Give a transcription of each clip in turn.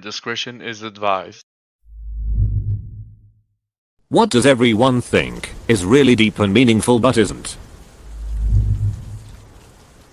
discretion is advised. What does everyone think is really deep and meaningful but isn't?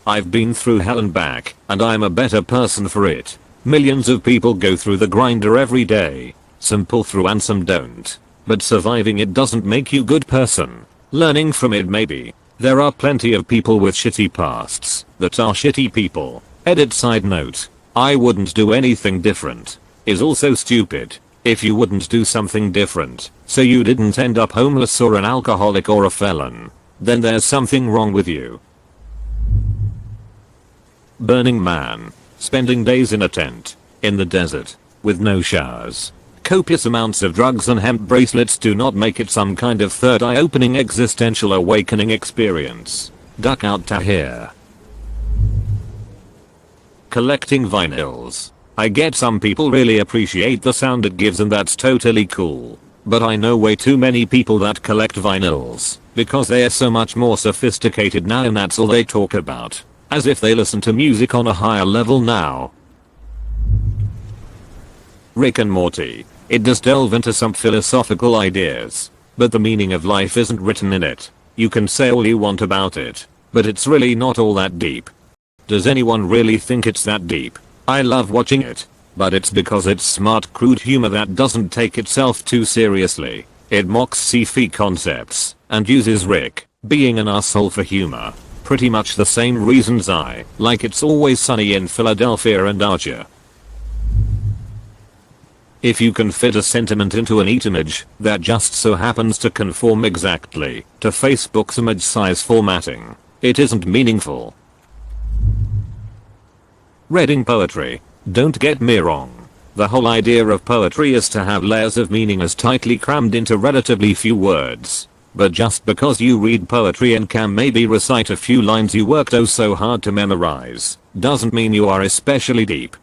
I've been through hell and back, and I'm a better person for it. Millions of people go through the grinder every day. Some pull through and some don't. But surviving it doesn't make you a good person. Learning from it maybe. There are plenty of people with shitty pasts that are shitty people. Edit side note. I wouldn't do anything different. Is also stupid. If you wouldn't do something different, so you didn't end up homeless or an alcoholic or a felon, then there's something wrong with you. Burning Man. Spending days in a tent, in the desert, with no showers. Copious amounts of drugs and hemp bracelets do not make it some kind of third eye-opening existential awakening experience. Duck out to here. Collecting vinyls. I get some people really appreciate the sound it gives and that's totally cool. But I know way too many people that collect vinyls, because they are so much more sophisticated now and that's all they talk about. As if they listen to music on a higher level now. Rick and Morty. It does delve into some philosophical ideas, but the meaning of life isn't written in it. You can say all you want about it, but it's really not all that deep. Does anyone really think it's that deep? I love watching it, but it's because it's smart crude humor that doesn't take itself too seriously. It mocks sci-fi concepts, and uses Rick being an asshole for humor. Pretty much the same reasons I like It's Always Sunny in Philadelphia and Archer. If you can fit a sentiment into an image that just so happens to conform exactly to Facebook's image size formatting, it isn't meaningful. Reading poetry. Don't get me wrong. The whole idea of poetry is to have layers of meaning as tightly crammed into relatively few words. But just because you read poetry and can maybe recite a few lines you worked oh so hard to memorize, doesn't mean you are especially deep.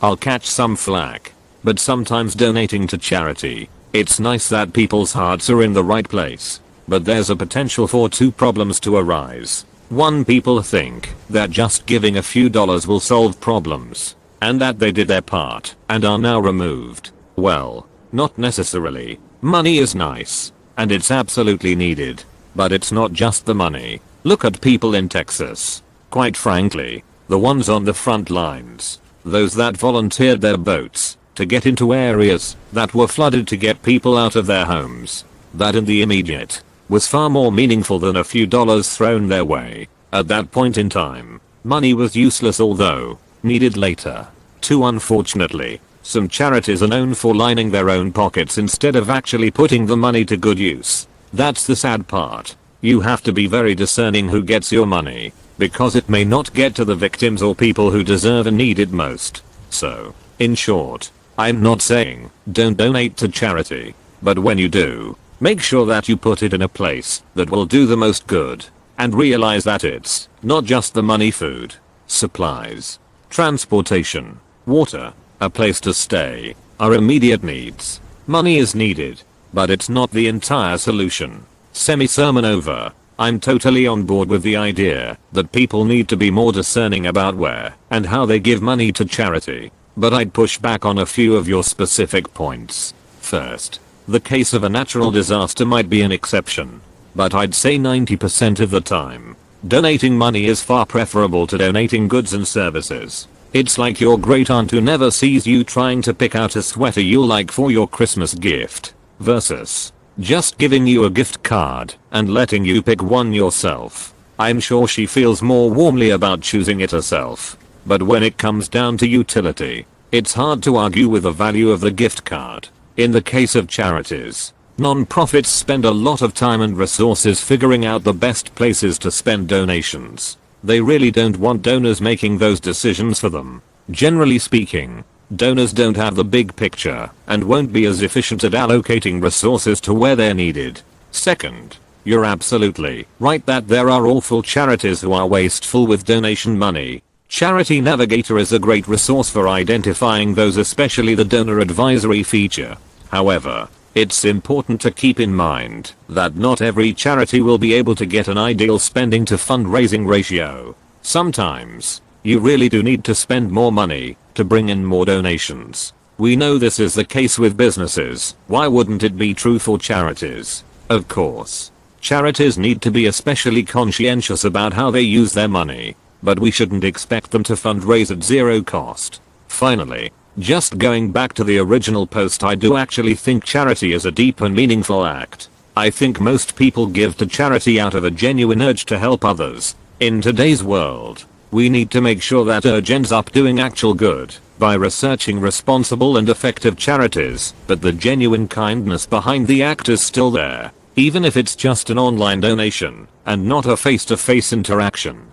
I'll catch some flack, but sometimes donating to charity, it's nice that people's hearts are in the right place. But there's a potential for two problems to arise. One, people think that just giving a few dollars will solve problems, and that they did their part and are now removed. Well, not necessarily. Money is nice, and it's absolutely needed, but it's not just the money. Look at people in Texas. Quite frankly, the ones on the front lines. Those that volunteered their boats to get into areas that were flooded to get people out of their homes. That in the immediate was far more meaningful than a few dollars thrown their way. At that point in time, money was useless although needed later. Too unfortunately, some charities are known for lining their own pockets instead of actually putting the money to good use. That's the sad part. You have to be very discerning who gets your money, because it may not get to the victims or people who deserve and need it most. So, in short, I'm not saying don't donate to charity, but when you do, make sure that you put it in a place that will do the most good, and realize that it's not just the money, food, supplies, transportation, water, a place to stay, are immediate needs. Money is needed, but it's not the entire solution. Semi-sermon over. I'm totally on board with the idea that people need to be more discerning about where and how they give money to charity, but I'd push back on a few of your specific points. First, the case of a natural disaster might be an exception, but I'd say 90% of the time, donating money is far preferable to donating goods and services. It's like your great aunt who never sees you trying to pick out a sweater you'll like for your Christmas gift, versus just giving you a gift card and letting you pick one yourself. I'm sure she feels more warmly about choosing it herself, but when it comes down to utility, it's hard to argue with the value of the gift card. In the case of charities, non-profits spend a lot of time and resources figuring out the best places to spend donations. They really don't want donors making those decisions for them. Generally speaking, donors don't have the big picture and won't be as efficient at allocating resources to where they're needed. Second, you're absolutely right that there are awful charities who are wasteful with donation money. Charity Navigator is a great resource for identifying those, especially the donor advisory feature. However, it's important to keep in mind that not every charity will be able to get an ideal spending to fundraising ratio. Sometimes, You really do need to spend more money to bring in more donations. We know this is the case with businesses. Why wouldn't it be true for charities? Of course. Charities need to be especially conscientious about how they use their money, but we shouldn't expect them to fundraise at zero cost. Finally, just going back to the original post, I do actually think charity is a deep and meaningful act. I think most people give to charity out of a genuine urge to help others. In today's world, we need to make sure that urge ends up doing actual good by researching responsible and effective charities, but the genuine kindness behind the act is still there, even if it's just an online donation and not a face-to-face interaction.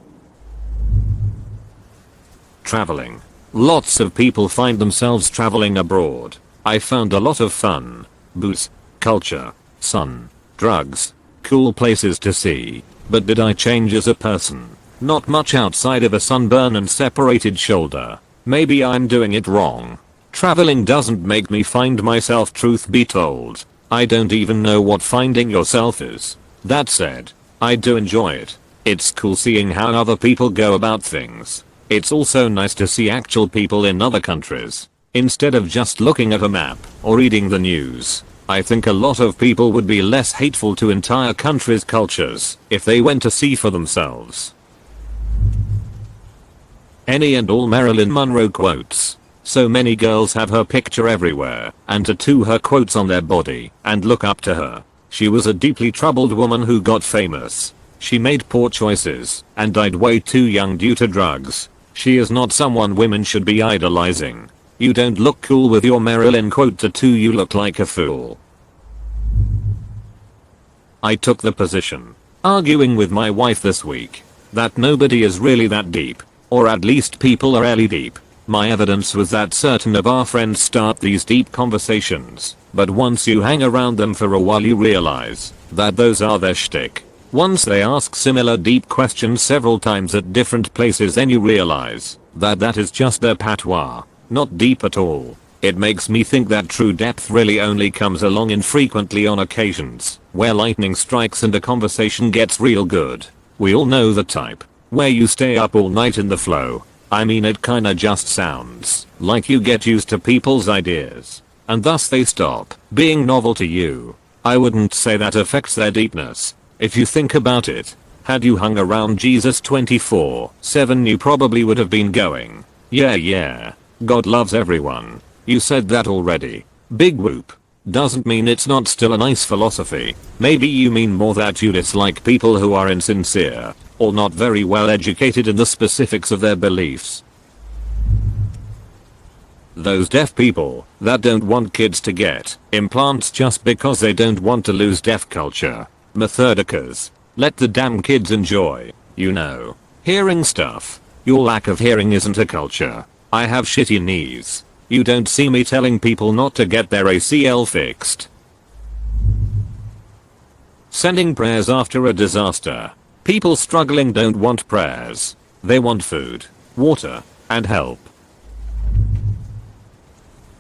Traveling. Lots of people find themselves traveling abroad. I found a lot of fun. Booze, culture, sun, drugs, cool places to see. But did I change as a person? Not much outside of a sunburn and separated shoulder. Maybe I'm doing it wrong. Traveling doesn't make me find myself, truth be told. I don't even know what finding yourself is. That said, I do enjoy it. It's cool seeing how other people go about things. It's also nice to see actual people in other countries, instead of just looking at a map or reading the news. I think a lot of people would be less hateful to entire countries' cultures if they went to see for themselves. Any and all Marilyn Monroe quotes. So many girls have her picture everywhere and tattoo her quotes on their body and look up to her. She was a deeply troubled woman who got famous. She made poor choices and died way too young due to drugs. She is not someone women should be idolizing. You don't look cool with your Marilyn quote tattoo, you look like a fool. I took the position, arguing with my wife this week, that nobody is really that deep. Or at least people are really deep. My evidence was that certain of our friends start these deep conversations, but once you hang around them for a while you realize that those are their shtick. Once they ask similar deep questions several times at different places, then you realize that that is just their patois, not deep at all. It makes me think that true depth really only comes along infrequently on occasions where lightning strikes and a conversation gets real good. We all know the type. Where you stay up all night in the flow. I mean, it kinda just sounds like you get used to people's ideas, and thus they stop being novel to you. I wouldn't say that affects their deepness. If you think about it, had you hung around Jesus 24/7 you probably would have been going, yeah, God loves everyone. You said that already. Big whoop. Doesn't mean it's not still a nice philosophy. Maybe you mean more that you dislike people who are insincere or not very well educated in the specifics of their beliefs. Those deaf people that don't want kids to get implants just because they don't want to lose deaf culture. Methodicas. Let the damn kids enjoy, hearing stuff. Your lack of hearing isn't a culture. I have shitty knees. You don't see me telling people not to get their ACL fixed. Sending prayers after a disaster. People struggling don't want prayers. They want food, water, and help.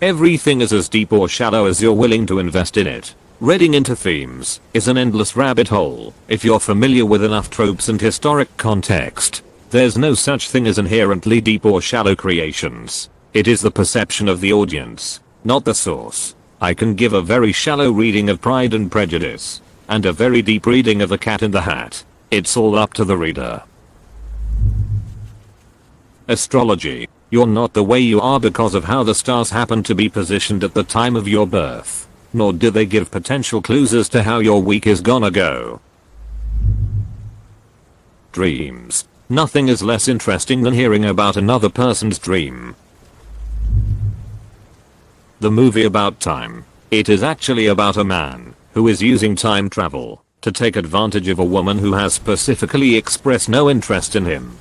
Everything is as deep or shallow as you're willing to invest in it. Reading into themes is an endless rabbit hole. If you're familiar with enough tropes and historic context, there's no such thing as inherently deep or shallow creations. It is the perception of the audience, not the source. I can give a very shallow reading of Pride and Prejudice, and a very deep reading of The Cat in the Hat. It's all up to the reader. Astrology. You're not the way you are because of how the stars happen to be positioned at the time of your birth, nor do they give potential clues as to how your week is gonna go. Dreams. Nothing is less interesting than hearing about another person's dream. The movie about time. It is actually about a man who is using time travel to take advantage of a woman who has specifically expressed no interest in him.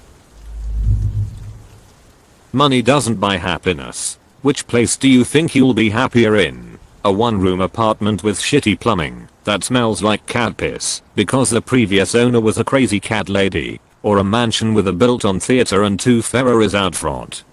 Money doesn't buy happiness. Which place do you think you'll be happier in? A one-room apartment with shitty plumbing that smells like cat piss because the previous owner was a crazy cat lady, or a mansion with a built-on theater and 2 Ferraris out front?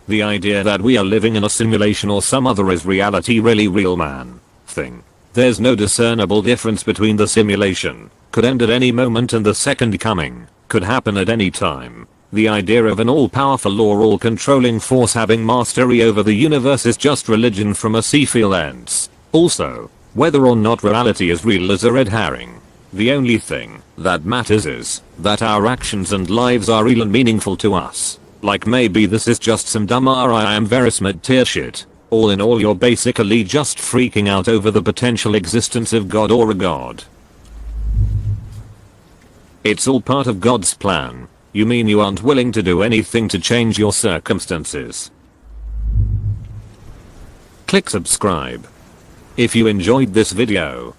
The idea that we are living in a simulation or some other is reality really real, man thing. There's no discernible difference between the simulation, could end at any moment, and the second coming, could happen at any time. The idea of an all-powerful or all-controlling force having mastery over the universe is just religion from a seafield ends. Also, whether or not reality is real is a red herring. The only thing that matters is that our actions and lives are real and meaningful to us. Like maybe this is just some dumb I am very smart tier shit. All in all, you're basically just freaking out over the potential existence of God or a god. It's all part of God's plan. You mean you aren't willing to do anything to change your circumstances? Click subscribe. If you enjoyed this video,